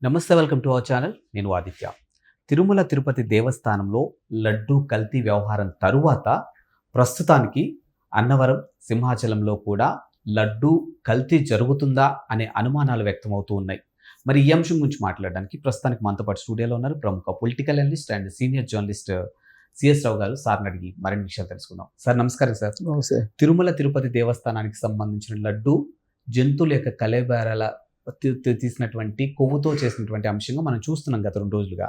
నమస్తే, welcome to our channel. నేను ఆదిత్య. తిరుమల తిరుపతి దేవస్థానంలో లడ్డూ కల్తీ వ్యవహారం తరువాత ప్రస్తుతానికి అన్నవరం, సింహాచలంలో కూడా లడ్డూ కల్తీ జరుగుతుందా అనే అనుమానాలు వ్యక్తమవుతూ ఉన్నాయి. మరి ఈ అంశం గురించి మాట్లాడడానికి ప్రస్తుతానికి మనతో పాటు స్టూడియోలో ఉన్నారు ప్రముఖ political analyst and senior journalist CS Rao గారు. సార్ని అడిగి మరిన్ని విషయాలు తెలుసుకుందాం. సార్ నమస్కారం. సార్ నమస్తే. తిరుమల తిరుపతి దేవస్థానానికి సంబంధించిన లడ్డూ జంతువుల యొక్క కళేబరాల తీసినటువంటి కొవ్వుతో చేసినటువంటి అంశంగా మనం చూస్తున్నాం గత 2 రోజులుగా.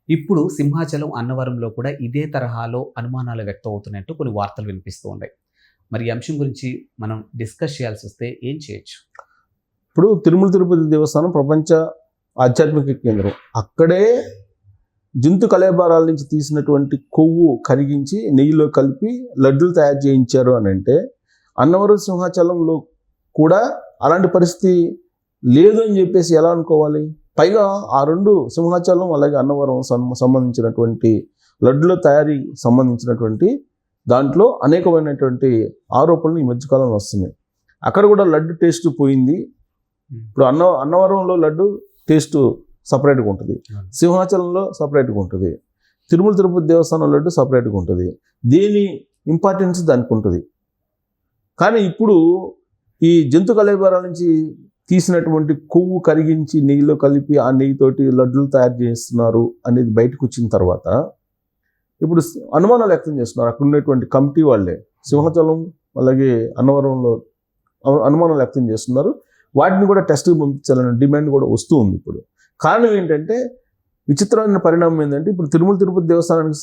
ఇప్పుడు సింహాచలం, అన్నవరంలో కూడా ఇదే తరహాలో అనుమానాలు వ్యక్తం అవుతున్నట్టు కొన్ని వార్తలు వినిపిస్తూ ఉన్నాయి. మరి ఈ అంశం గురించి మనం డిస్కస్ చేయాల్సి వస్తే ఏం చేయొచ్చు? ఇప్పుడు తిరుమల తిరుపతి దేవస్థానం ప్రపంచ ఆధ్యాత్మిక కేంద్రం. అక్కడే జంతు కళేబరాల నుంచి తీసినటువంటి కొవ్వు కరిగించి నెయ్యిలో కలిపి లడ్డూలు తయారు చేయించారు అని అంటే, అన్నవరం, సింహాచలంలో కూడా అలాంటి పరిస్థితి లేదు అని చెప్పేసి ఎలా అనుకోవాలి? పైగా ఆ 2 సింహాచలం అలాగే అన్నవరం సంబంధించినటువంటి లడ్డుల తయారీ సంబంధించినటువంటి దాంట్లో అనేకమైనటువంటి ఆరోపణలు ఈ మధ్యకాలంలో వస్తున్నాయి. అక్కడ కూడా లడ్డు టేస్ట్ పోయింది. ఇప్పుడు అన్నవరంలో లడ్డు టేస్ట్ సపరేట్గా ఉంటుంది, సింహాచలంలో సపరేట్గా ఉంటుంది, తిరుమల తిరుపతి దేవస్థానం లడ్డు సపరేట్గా ఉంటుంది. దేని ఇంపార్టెన్స్ దానికి ఉంటుంది. కానీ ఇప్పుడు ఈ జంతు కళేబరాల నుంచి తీసినటువంటి కొవ్వు కరిగించి నెయ్యిలో కలిపి ఆ నెయ్యితోటి లడ్డూలు తయారు చేస్తున్నారు అనేది బయటకు వచ్చిన తర్వాత ఇప్పుడు అనుమానాలు వ్యక్తం చేస్తున్నారు అక్కడ ఉన్నటువంటి కమిటీ వాళ్ళే. సింహాచలం అలాగే అన్నవరంలో అనుమానాలు వ్యక్తం చేస్తున్నారు. వాటిని కూడా టెస్ట్కి పంపించాలనే డిమాండ్ కూడా వస్తూ ఉంది. ఇప్పుడు కారణం ఏంటంటే, విచిత్రమైన పరిణామం ఏంటంటే, ఇప్పుడు తిరుమల తిరుపతి దేవస్థానానికి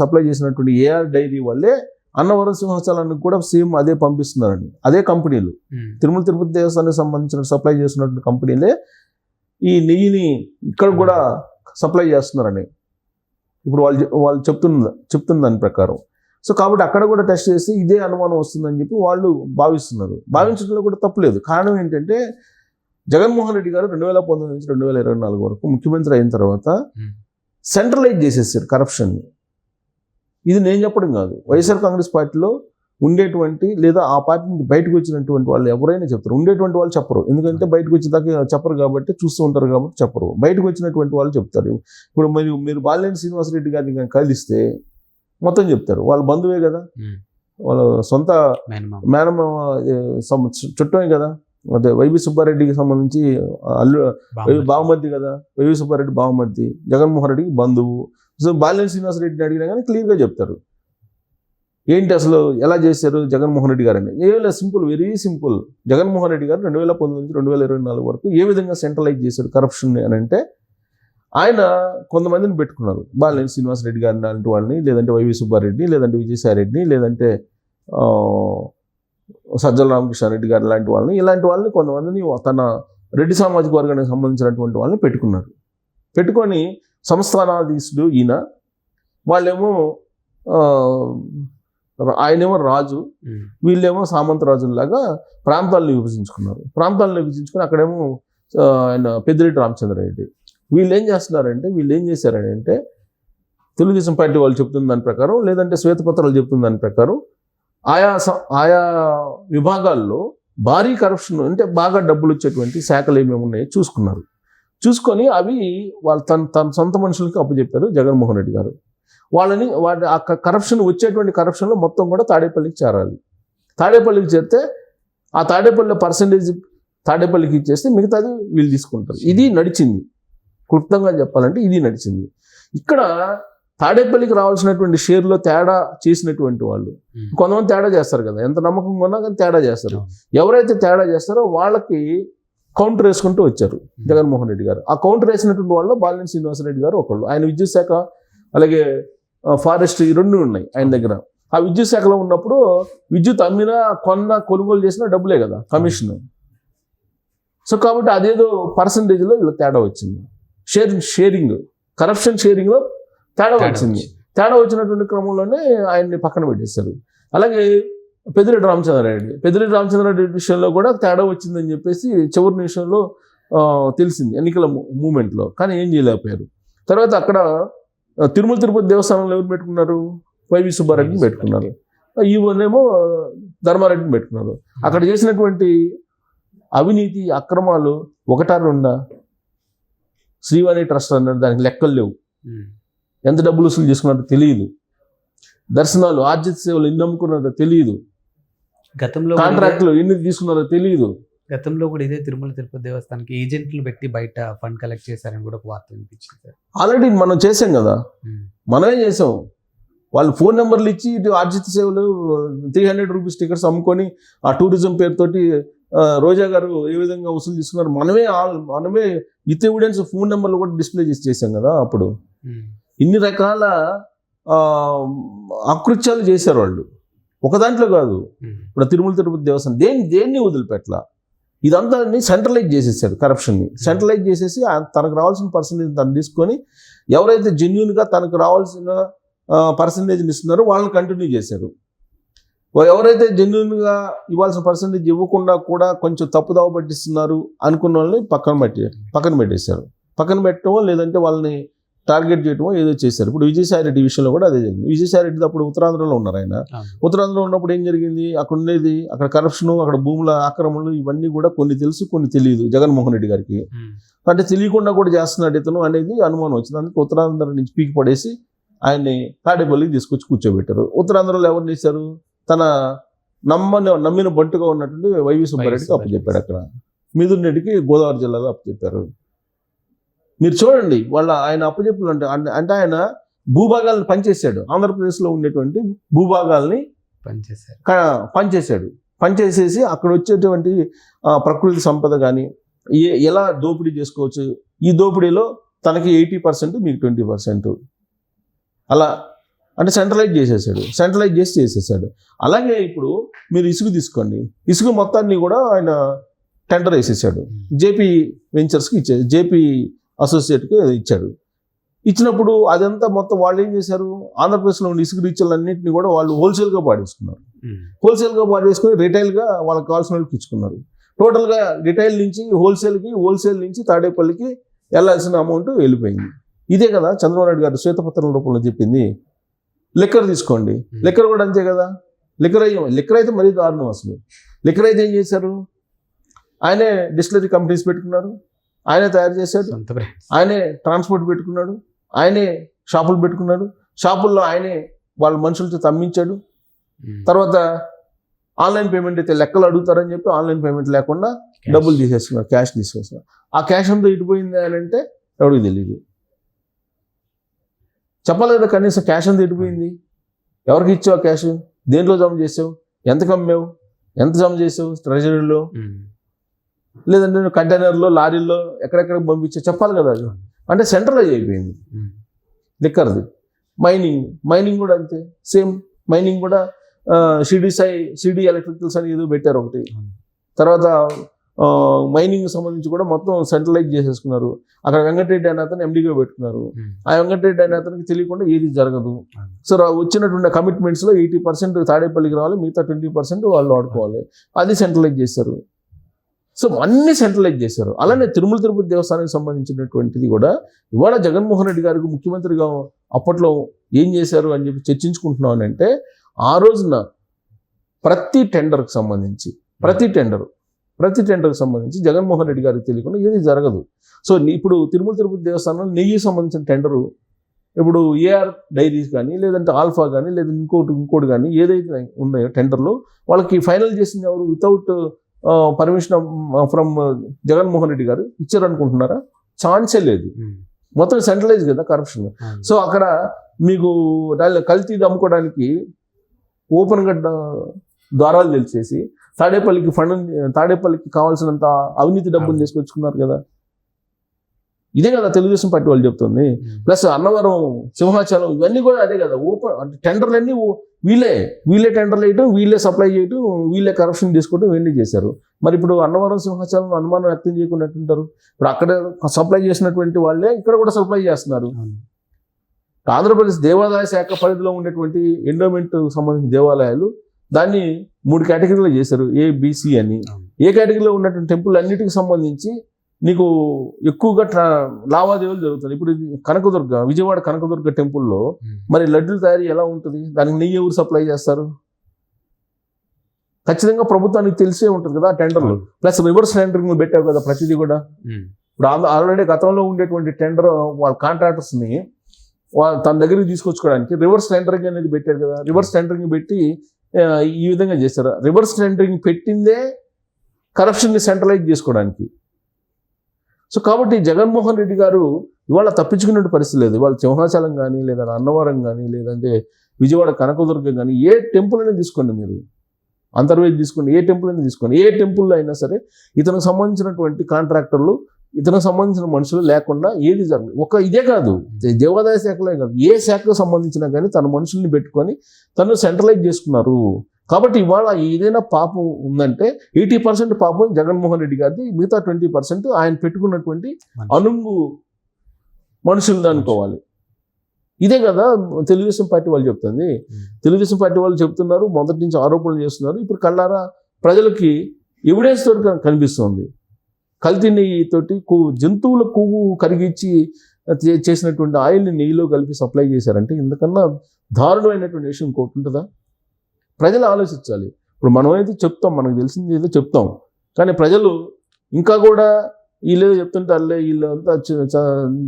సప్లై చేసినటువంటి ఏఆర్ డైరీ వాళ్ళే అన్నవరం, సింహాచలానికి కూడా సేమ్ అదే పంపిస్తున్నారండి. అదే కంపెనీలు, తిరుమల తిరుపతి దేవస్థానానికి సంబంధించిన సప్లై చేస్తున్నటువంటి కంపెనీలే ఈ నెయ్యిని ఇక్కడ కూడా సప్లై చేస్తున్నారని ఇప్పుడు వాళ్ళు చెప్తున్న దాని ప్రకారం. సో కాబట్టి అక్కడ కూడా టెస్ట్ చేసి ఇదే అనుమానం వస్తుందని చెప్పి వాళ్ళు భావిస్తున్నారు. భావించడంలో కూడా తప్పులేదు. కారణం ఏంటంటే, జగన్మోహన్ రెడ్డి గారు 2019 నుంచి 2024 వరకు ముఖ్యమంత్రి అయిన తర్వాత సెంట్రలైజ్ చేసేసారు కరప్షన్ని. ఇది నేను చెప్పడం కాదు, వైఎస్ఆర్ కాంగ్రెస్ పార్టీలో ఉండేటువంటి లేదా ఆ పార్టీ నుంచి బయటకు వచ్చినటువంటి వాళ్ళు ఎవరైనా చెప్తారు. ఉండేటువంటి వాళ్ళు చెప్పరు, ఎందుకంటే బయటకు వచ్చేదాకా చెప్పరు కాబట్టి, చూస్తూ ఉంటారు కాబట్టి చెప్పరు. బయటకు వచ్చినటువంటి వాళ్ళు చెప్తారు. ఇప్పుడు మీరు బాలినేని శ్రీనివాసరెడ్డి గారిని కానీ కలిస్తే మొత్తం చెప్తారు. వాళ్ళ బంధువే కదా, వాళ్ళ సొంత మేనమామ చుట్టమే కదా. అంటే వైవి సుబ్బారెడ్డికి సంబంధించి బావమర్ది కదా, వైవి సుబ్బారెడ్డి బావమర్ది, జగన్మోహన్ రెడ్డికి బంధువు. సో బాలినేని శ్రీనివాసరెడ్డిని అడిగినా కానీ క్లియర్గా చెప్తారు ఏంటి అసలు ఎలా చేశారు జగన్మోహన్ రెడ్డి గారు అని. ఏమైనా simple, very simple. Jaganmohan Reddy గారు 2019 నుంచి 2024 వరకు ఏ విధంగా సెంట్రలైజ్ చేశాడు కరప్షన్ అని అంటే, ఆయన కొంతమందిని పెట్టుకున్నారు. బాలినేని శ్రీనివాసరెడ్డి గారిని లాంటి వాళ్ళని, లేదంటే వైవి సుబ్బారెడ్డిని, లేదంటే విజయసాయిరెడ్డిని, లేదంటే సజ్జల రామకృష్ణారెడ్డి గారు లాంటి వాళ్ళని, ఇలాంటి వాళ్ళని కొంతమందిని తన రెడ్డి సామాజిక వర్గానికి సంబంధించినటువంటి వాళ్ళని పెట్టుకున్నారు. పెట్టుకొని సంస్థానాధీశుడు ఈయన, వాళ్ళేమో ఆయనేమో రాజు, వీళ్ళేమో సామంతరాజుల్లాగా ప్రాంతాలను విభజించుకుని అక్కడేమో ఆయన పెద్దిరెడ్డి రామచంద్రారెడ్డి. వీళ్ళు ఏం చేశారంటే తెలుగుదేశం పార్టీ వాళ్ళు చెప్తున్న దాని ప్రకారం, లేదంటే శ్వేతపత్రాలు చెప్తున్న దాని ప్రకారం ఆయా విభాగాల్లో భారీ కరప్షన్, అంటే బాగా డబ్బులు వచ్చేటువంటి శాఖలు ఏమేమి ఉన్నాయో చూసుకొని అవి వాళ్ళు తన సొంత మనుషులకి అప్పచెప్పారు జగన్మోహన్ రెడ్డి గారు. వాళ్ళని ఆ కరప్షన్, వచ్చేటువంటి కరప్షన్లో మొత్తం కూడా తాడేపల్లికి చేరాలి. తాడేపల్లికి చేరితే ఆ తాడేపల్లి పర్సంటేజ్ తాడేపల్లికి ఇచ్చేస్తే మిగతాది వీళ్ళు తీసుకుంటారు. ఇది నడిచింది. క్లుప్తంగా చెప్పాలంటే ఇది నడిచింది. ఇక్కడ తాడేపల్లికి రావాల్సినటువంటి షేర్లో తేడా చేసినటువంటి వాళ్ళు కొంతమంది తేడా చేస్తారు కదా, ఎంత నమ్మకంగా ఉన్నా కానీ తేడా చేస్తారు. ఎవరైతే తేడా చేస్తారో వాళ్ళకి కౌంటర్ వేసుకుంటూ వచ్చారు జగన్మోహన్ రెడ్డి గారు. ఆ కౌంటర్ వేసినటువంటి వాళ్ళు బాలినేని శ్రీనివాసరెడ్డి గారు ఒకళ్ళు. ఆయన విద్యుత్ శాఖ అలాగే ఫారెస్ట్రీ 2 ఉన్నాయి ఆయన దగ్గర. ఆ విద్యుత్ శాఖలో ఉన్నప్పుడు విద్యుత్ అమ్మినా, కొనుగోలు చేసినా డబ్బులే కదా కమిషన్. సో కాబట్టి అదేదో పర్సంటేజ్లో వీళ్ళ తేడా వచ్చింది. షేరింగ్ కరప్షన్ షేరింగ్లో తేడా వచ్చింది. తేడా వచ్చినటువంటి క్రమంలోనే ఆయన్ని పక్కన పెట్టేశారు. అలాగే పెద్దిరెడ్డి రామచంద్రారెడ్డి విషయంలో కూడా తేడా వచ్చిందని చెప్పేసి చివరి నిమిషంలో తెలిసింది ఎన్నికల మూమెంట్లో. కానీ ఏం చేయలేకపోయారు. తర్వాత అక్కడ తిరుమల తిరుపతి దేవస్థానంలో ఎవరు పెట్టుకున్నారు? వైవి సుబ్బారెడ్డిని పెట్టుకున్నారు. ఈవోనేమో ధర్మారెడ్డిని పెట్టుకున్నారు. అక్కడ చేసినటువంటి అవినీతి అక్రమాలు 1 2 శ్రీవాణి ట్రస్ట్ అన్నాడు, దానికి లెక్కలు లేవు. ఎంత డబ్బులు వసూలు చేసుకున్నారో తెలియదు. దర్శనాలు ఆర్జిత సేవలు ఎన్ని అమ్ముకున్నారో తెలియదు. గతంలో కాంట్రాక్ట్లు ఎన్ని తీసుకున్నారో తెలియదు. గతంలో కూడా ఇదే తిరుమల తిరుపతి దేవస్థానానికి ఏజెంట్లు పెట్టి బయట ఫండ్ కలెక్ట్ చేశారని కూడా ఒక వార్త వినిపించింది సార్. ఆల్రెడీ మనం చేసాం కదా, మనమే చేసాం. వాళ్ళు ఫోన్ నెంబర్లు ఇచ్చి ఇటు ఆర్జిత సేవలు 300 రూపీస్ టికెట్స్ అమ్ముకొని ఆ టూరిజం పేరుతోటి రోజా గారు ఏ విధంగా వసూలు చేసుకున్నారు మనమే విత్ ఎవిడెన్స్ ఫోన్ నెంబర్లు కూడా డిస్ప్లే చేసాం కదా. అప్పుడు ఇన్ని రకాల అకృత్యాలు చేశారు వాళ్ళు, ఒక దాంట్లో కాదు. ఇప్పుడు తిరుమల తిరుపతి దేవస్థానం దేన్ని వదిలిపెట్టలా. ఇదంతా సెంట్రలైజ్ చేసేసాడు, కరప్షన్ని సెంట్రలైజ్ చేసేసి తనకు రావాల్సిన పర్సంటేజ్ తను తీసుకొని ఎవరైతే జెన్యున్గా తనకు రావాల్సిన పర్సంటేజ్ని ఇస్తున్నారో వాళ్ళని కంటిన్యూ చేశారు. ఎవరైతే జెన్యున్గా ఇవ్వాల్సిన పర్సంటేజ్ ఇవ్వకుండా కూడా కొంచెం తప్పుదావ పట్టిస్తున్నారు అనుకున్న వాళ్ళని పక్కన పెట్టేశారు. పక్కన పెట్టడమో లేదంటే వాళ్ళని టార్గెట్ చేయడమో ఏదో చేశారు. ఇప్పుడు విజయసాయి రెడ్డి విషయంలో కూడా అదే జరిగింది. విజయసాయి రెడ్డి అప్పుడు ఉత్తరాంధ్రలో ఉన్నారు ఆయన. ఉత్తరాంధ్రలో ఉన్నప్పుడు ఏం జరిగింది, అక్కడ కరప్షన్, అక్కడ భూముల ఆక్రమణలు ఇవన్నీ కూడా కొన్ని తెలుసు కొన్ని తెలియదు జగన్మోహన్ రెడ్డి గారికి. అంటే తెలియకుండా కూడా చేస్తున్నాడు ఇతను అనేది అనుమానం వచ్చింది. అందుకే ఉత్తరాంధ్ర నుంచి పీకి పడేసి ఆయన్ని తాడేపల్లికి తీసుకొచ్చి కూర్చోబెట్టారు. ఉత్తరాంధ్రలో ఎవరు చేశారు, తన నమ్మిన బంటుగా ఉన్నటువంటి వైవి సుబ్బారెడ్డికి అప్పచెప్పాడు. అక్కడ మిథున్ రెడ్డికి గోదావరి జిల్లాలో అప్పచెప్పారు. మీరు చూడండి ఆయన అప్పచెప్పులు అంటే ఆయన భూభాగాలను పనిచేశాడు. ఆంధ్రప్రదేశ్లో ఉండేటువంటి భూభాగాల్ని పనిచేశాడు. పనిచేసేసి అక్కడ వచ్చేటువంటి ప్రకృతి సంపద కానీ ఎలా దోపిడీ చేసుకోవచ్చు, ఈ దోపిడీలో తనకి 80% మీకు 20%, అలా అంటే సెంట్రలైజ్ చేసేసాడు. అలాగే ఇప్పుడు మీరు ఇసుక తీసుకోండి, ఇసుక మొత్తాన్ని కూడా ఆయన టెండర్ వేసేసాడు. జేపీ వెంచర్స్కి ఇచ్చాడు, జేపీ అసోసియేట్కి ఇచ్చాడు. ఇచ్చినప్పుడు అదంతా మొత్తం వాళ్ళు ఏం చేశారు, ఆంధ్రప్రదేశ్లో ఉన్న ఇసుక రీచ్లన్నింటినీ కూడా వాళ్ళు హోల్సేల్గా పాడేసుకున్నారు. హోల్సేల్గా పాడేసుకుని రిటైల్గా వాళ్ళకి కావాల్సిన వాళ్ళకి ఇచ్చుకున్నారు. టోటల్గా రిటైల్ నుంచి హోల్సేల్ నుంచి తాడేపల్లికి వెళ్ళాల్సిన అమౌంట్ వెళ్ళిపోయింది. ఇదే కదా చంద్రబాబు నాయుడు గారు శ్వేతపత్రం రూపంలో చెప్పింది. లిక్కర్ తీసుకోండి, లిక్కర్ కూడా అంతే కదా. లిక్కర్ అయితే మరీ దారుణం. అసలు లిక్కర్ అయితే ఏం చేశారు, ఆయనే డిస్టిలరీ కంపెనీస్ పెట్టుకున్నారు, ఆయనే తయారు చేశాడు, ఆయనే ట్రాన్స్పోర్ట్ పెట్టుకున్నాడు, ఆయనే షాపులు పెట్టుకున్నాడు, షాపుల్లో ఆయనే వాళ్ళ మనుషులతో తమ్మించాడు. తర్వాత ఆన్లైన్ పేమెంట్ అయితే లెక్కలు అడుగుతారని చెప్పి ఆన్లైన్ పేమెంట్ లేకుండా డబ్బులు తీసేస్తున్నారు, క్యాష్ తీసేస్తున్నారు. ఆ క్యాష్ అంతా ఇటుపోయింది అని అంటే ఎవరికి తెలియదు. చెప్పాలి కదా, కనీసం క్యాష్ అంతా ఇటుపోయింది, ఎవరికి ఇచ్చావు క్యాష్, దేంట్లో జమ చేసావు, ఎంత కమ్మావు, ఎంత జమ చేసావు ట్రెజరీలో, లేదంటే కంటైనర్లో లారీల్లో ఎక్కడెక్కడికి పంపించావు చెప్పాలి కదా. అది అంటే సెంట్రలైజ్ అయిపోయింది లిక్కర్ది. మైనింగ్ కూడా అంతే, సేమ్. మైనింగ్ కూడా సిడి ఎలక్ట్రికల్స్ అని ఏదో పెట్టారు ఒకటి. తర్వాత మైనింగ్ సంబంధించి కూడా మొత్తం సెంట్రలైజ్ చేసేసుకున్నారు. అక్కడ వెంకటరెడ్డి అనే అతను ఎండీగా పెట్టుకున్నారు. ఆ వెంకటరెడ్డి అనే అతనికి తెలియకుండా ఏది జరగదు. సో వచ్చినటువంటి కమిట్మెంట్స్లో 80% తాడేపల్లికి రావాలి, మిగతా 20% వాళ్ళు వాడుకోవాలి. అది సెంట్రలైజ్ చేశారు. సో అన్ని సెంట్రలైజ్ చేశారు. అలానే తిరుమల తిరుపతి దేవస్థానానికి సంబంధించినటువంటిది కూడా ఇవాళ జగన్మోహన్ రెడ్డి గారికి ముఖ్యమంత్రిగా అప్పట్లో ఏం చేశారు అని చెప్పి చర్చించుకుంటున్నాం అంటే, ఆ రోజున ప్రతి టెండర్కి సంబంధించి జగన్మోహన్ రెడ్డి గారికి తెలియకుండా ఏది జరగదు. సో ఇప్పుడు తిరుమల తిరుపతి దేవస్థానంలో నెయ్యి సంబంధించిన టెండరు ఇప్పుడు ఏఆర్ డైరీస్ కానీ లేదంటే ఆల్ఫా కానీ లేదా ఇంకోటి కానీ ఏదైతే ఉన్నాయో టెండర్లు వాళ్ళకి ఫైనల్ చేసింది ఎవరు, without permission from Jaganmohan Reddy గారు ఇచ్చారనుకుంటున్నారా? ఛాన్సే లేదు. మొత్తం సెంట్రలైజ్ కదా కరప్షన్. సో అక్కడ మీకు కల్తీ అమ్ముకోవడానికి ఓపెన్గా ద్వారాలు తెలిసేసి తాడేపల్లికి కావాల్సినంత అవినీతి డబ్బులు తీసుకొచ్చుకున్నారు కదా. ఇదే కదా తెలుగుదేశం పార్టీ వాళ్ళు చెప్తుంది. ప్లస్ అన్నవరం, సింహాచలం ఇవన్నీ కూడా అదే కదా. ఓపెన్ అంటే టెండర్లన్నీ వీళ్ళే టెండర్లు వేయటం, వీళ్ళే సప్లై చేయటం, వీళ్ళే కరప్షన్ తీసుకోవడం ఇవన్నీ చేశారు. మరి ఇప్పుడు అన్నవరం, సింహాచలం అనుమానం వ్యక్తం చేయకుండా ఎట్టుంటారు? ఇప్పుడు అక్కడ సప్లై చేసినటువంటి వాళ్ళే ఇక్కడ కూడా సప్లై చేస్తున్నారు. ఆంధ్రప్రదేశ్ దేవాదాయ శాఖ పరిధిలో ఉండేటువంటి ఎండోమెంట్ సంబంధించిన దేవాలయాలు దాన్ని 3 కేటగిరీలో చేశారు, ఏబిసి అని. ఏ కేటగిరీలో ఉన్నటువంటి టెంపుల్ అన్నిటికి సంబంధించి నీకు ఎక్కువగా లావాదేవీలు జరుగుతుంది. ఇప్పుడు విజయవాడ కనకదుర్గ టెంపుల్లో మరి లడ్డూల తయారీ ఎలా ఉంటుంది, దానికి నెయ్యి ఎవరు సప్లై చేస్తారు? ఖచ్చితంగా ప్రభుత్వానికి తెలిసే ఉంటుంది కదా ఆ టెండర్లు. ప్లస్ రివర్స్ టెండరింగ్ పెట్టావు కదా ప్రతిదీ కూడా. ఇప్పుడు ఆల్రెడీ గతంలో ఉండేటువంటి టెండర్ వాళ్ళ కాంట్రాక్టర్స్ని తన దగ్గరికి తీసుకొచ్చుకోవడానికి రివర్స్ టెండరింగ్ అనేది పెట్టారు కదా. రివర్స్ టెండరింగ్ పెట్టి ఈ విధంగా చేస్తారు. రివర్స్ టెండరింగ్ పెట్టిందే కరప్షన్ని సెంట్రలైజ్ చేసుకోవడానికి. సో కాబట్టి జగన్మోహన్ రెడ్డి గారు ఇవాళ తప్పించుకునే పరిస్థితి లేదు. ఇవాళ సింహాచలం కానీ, లేదా అన్నవరం కానీ, లేదంటే విజయవాడ కనకదుర్గం కానీ, ఏ టెంపుల్ అయినా తీసుకోండి, మీరు అంతర్వేది తీసుకోండి, ఏ టెంపుల్ అయినా తీసుకోండి, ఏ టెంపుల్లో అయినా సరే ఇతనికి సంబంధించినటువంటి కాంట్రాక్టర్లు, ఇతనికి సంబంధించిన మనుషులు లేకుండా ఏది జరగదు. ఇదే కాదు, దేవాదాయ శాఖలే కాదు, ఏ శాఖకు సంబంధించినా కానీ తన మనుషుల్ని పెట్టుకొని తను సెంట్రలైజ్ చేసుకున్నారు. కాబట్టి ఇవాళ ఏదైనా పాపం ఉందంటే 80% పాపం జగన్మోహన్ రెడ్డి గారిది, మిగతా 20% ఆయన పెట్టుకున్నటువంటి అనుంగు మనుషులు అనుకోవాలి. ఇదే కదా తెలుగుదేశం పార్టీ వాళ్ళు చెప్తుంది. తెలుగుదేశం పార్టీ వాళ్ళు చెప్తున్నారు, మొదటి నుంచి ఆరోపణలు చేస్తున్నారు. ఇప్పుడు కళ్ళారా ప్రజలకి ఎవిడెన్స్ తోటి కనిపిస్తుంది. కల్తీ నెయ్యితోటి జంతువుల కొవ్వు కరిగించి చేసినటువంటి ఆయిల్ని నెయ్యిలో కలిపి సప్లై చేశారంటే ఇందుకన్నా దారుణమైనటువంటి విషయం ఇంకోటి ఉంటుందా? ప్రజలు ఆలోచించాలి. ఇప్పుడు మనమైతే చెప్తాం, మనకు తెలిసింది ఏదో చెప్తాం, కానీ ప్రజలు ఇంకా కూడా వీళ్ళేదో చెప్తుంటారులే, వీళ్ళంతా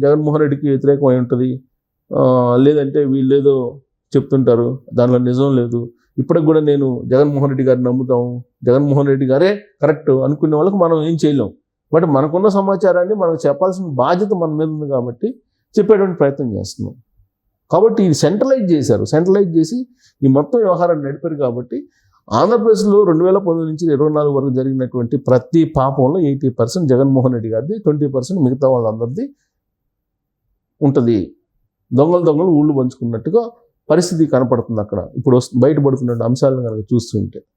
జగన్మోహన్ రెడ్డికి వ్యతిరేకమై ఉంటుంది, లేదంటే వీళ్ళేదో చెప్తుంటారు, దానిలో నిజం లేదు, ఇప్పటికి కూడా నేను జగన్మోహన్ రెడ్డి గారిని నమ్ముతాము, జగన్మోహన్ రెడ్డి గారే కరెక్ట్ అనుకునే వాళ్ళకి మనం ఏం చేయలేం. బట్ మనకున్న సమాచారాన్ని మనకు చెప్పాల్సిన బాధ్యత మన మీద ఉంది కాబట్టి చెప్పేటువంటి ప్రయత్నం చేస్తున్నాం. కాబట్టి ఇది సెంట్రలైజ్ చేశారు. సెంట్రలైజ్ చేసి ఈ మొత్తం వ్యవహారాన్ని నడిపారు. కాబట్టి ఆంధ్రప్రదేశ్లో 2019 నుంచి 24 వరకు జరిగినటువంటి ప్రతి పాపంలో 80% జగన్మోహన్ రెడ్డి గారిది, 20% మిగతా వాళ్ళందరిది ఉంటుంది. దొంగలు ఊళ్ళు పంచుకున్నట్టుగా పరిస్థితి కనపడుతుంది అక్కడ ఇప్పుడు బయటపడుతున్న అంశాలను కనుక చూస్తుంటే.